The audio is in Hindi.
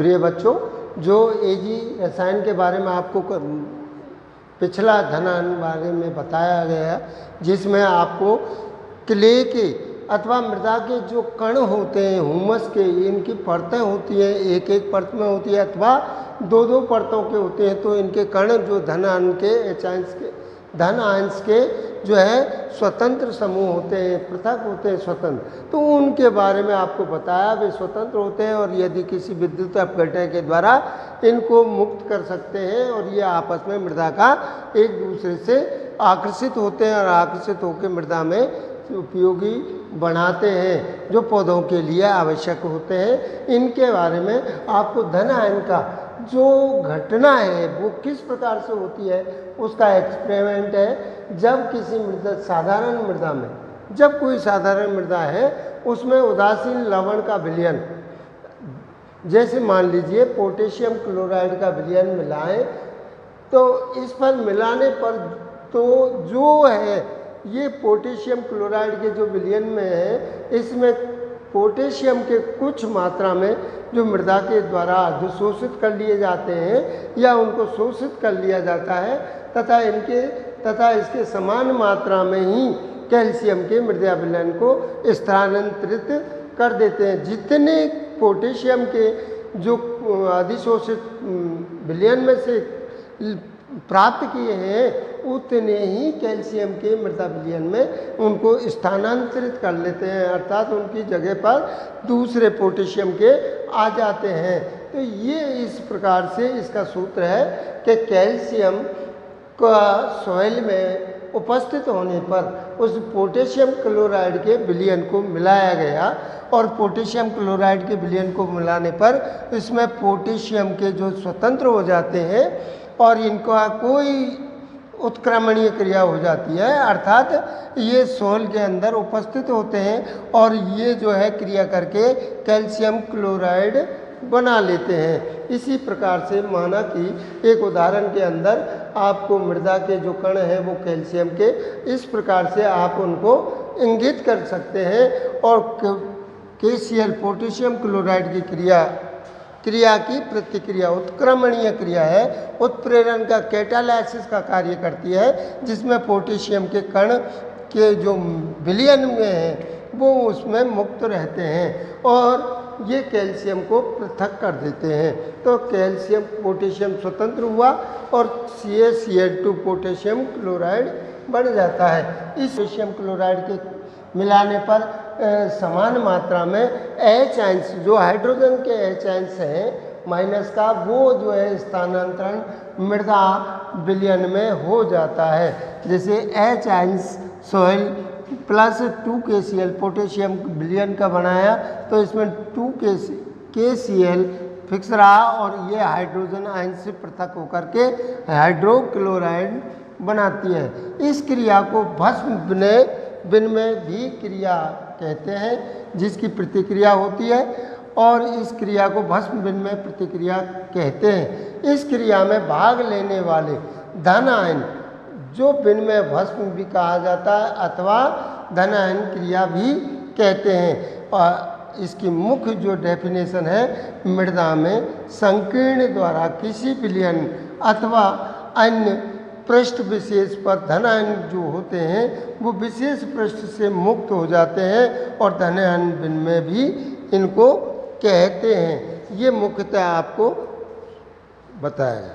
प्रिय बच्चों, जो एजी रसायन के बारे में आपको पिछला धनायन बारे में बताया गया, जिसमें आपको क्ले के अथवा मृदा के जो कण होते हैं, हुमस के, इनकी परतें होती हैं, एक एक परत में होती है अथवा दो दो परतों के होते हैं, तो इनके कण जो धन आयन के जो है स्वतंत्र समूह होते हैं, पृथक होते हैं, स्वतंत्र, तो उनके बारे में आपको बताया वे स्वतंत्र होते हैं और यदि किसी विद्युत अपघटन के द्वारा इनको मुक्त कर सकते हैं और ये आपस में मृदा का एक दूसरे से आकर्षित होते हैं और आकर्षित होकर मृदा में उपयोगी बनाते हैं जो पौधों के लिए आवश्यक होते हैं। इनके बारे में आपको धन आयन का जो घटना है वो किस प्रकार से होती है उसका एक्सपेरिमेंट है। जब किसी साधारण मृदा में, जब कोई साधारण मृदा है उसमें उदासीन लवण का विलयन, जैसे मान लीजिए पोटेशियम क्लोराइड का विलयन मिलाएं, तो इस पर मिलाने पर तो जो है ये पोटेशियम क्लोराइड के जो विलयन में है, इसमें पोटेशियम के कुछ मात्रा में जो मृदा के द्वारा अधिशोषित कर लिए जाते हैं या उनको शोषित कर लिया जाता है तथा इसके समान मात्रा में ही कैल्शियम के मृदा विलयन को स्थानांतरित कर देते हैं। जितने पोटेशियम के जो अधिशोषित विलयन में से प्राप्त किए हैं उतने ही कैल्शियम के मृदा विलयन में उनको स्थानांतरित कर लेते हैं, अर्थात उनकी जगह पर दूसरे पोटेशियम के आ जाते हैं। तो ये इस प्रकार से इसका सूत्र है कि कैल्शियम का सॉइल में उपस्थित होने पर उस पोटेशियम क्लोराइड के विलयन को मिलाया गया और पोटेशियम क्लोराइड के विलयन को मिलाने पर इसमें पोटेशियम के जो स्वतंत्र हो जाते हैं और इनका कोई उत्क्रमणीय क्रिया हो जाती है, अर्थात ये सोल के अंदर उपस्थित होते हैं और ये जो है क्रिया करके कैल्शियम क्लोराइड बना लेते हैं। इसी प्रकार से माना कि एक उदाहरण के अंदर आपको मृदा के जो कण हैं वो कैल्शियम के, इस प्रकार से आप उनको इंगित कर सकते हैं और KCl पोटेशियम क्लोराइड की क्रिया की प्रतिक्रिया उत्क्रमणीय क्रिया है, उत्प्रेरण का कैटालाइसिस का कार्य करती है, जिसमें पोटेशियम के कण के जो विलयन में हैं वो उसमें मुक्त रहते हैं और ये कैल्शियम को पृथक कर देते हैं। तो कैल्शियम पोटेशियम स्वतंत्र हुआ और CaCl2 पोटेशियम क्लोराइड बन जाता है। इस पोटेशियम क्लोराइड के मिलाने पर समान मात्रा में H आयंस, जो हाइड्रोजन के H आयंस हैं माइनस का, वो जो है स्थानांतरण मृदा विलयन में हो जाता है। जैसे H ions soil plus 2KCl potassium विलयन का बनाया तो इसमें 2KCl फिक्स रहा और ये हाइड्रोजन आयन से पृथक होकर के हाइड्रोक्लोराइड बनाती है। इस क्रिया को भस्म विनिमय भी क्रिया कहते हैं, जिसकी प्रतिक्रिया होती है और इस क्रिया को भस्म विनिमय प्रतिक्रिया कहते हैं। इस क्रिया में भाग लेने वाले धन आयन जो विनिमय भस्म भी कहा जाता है अथवा धन आयन क्रिया भी कहते हैं। और इसकी मुख्य जो डेफिनेशन है, मृदा में संकीर्ण द्वारा किसी विलयन अथवा अन्य पृष्ठ विशेष पर धन आयन जो होते हैं वो विशेष पृष्ठ से मुक्त हो जाते हैं और धन आयन विनिमय भी इनको कहते हैं। ये मुख्यतः आपको बताया।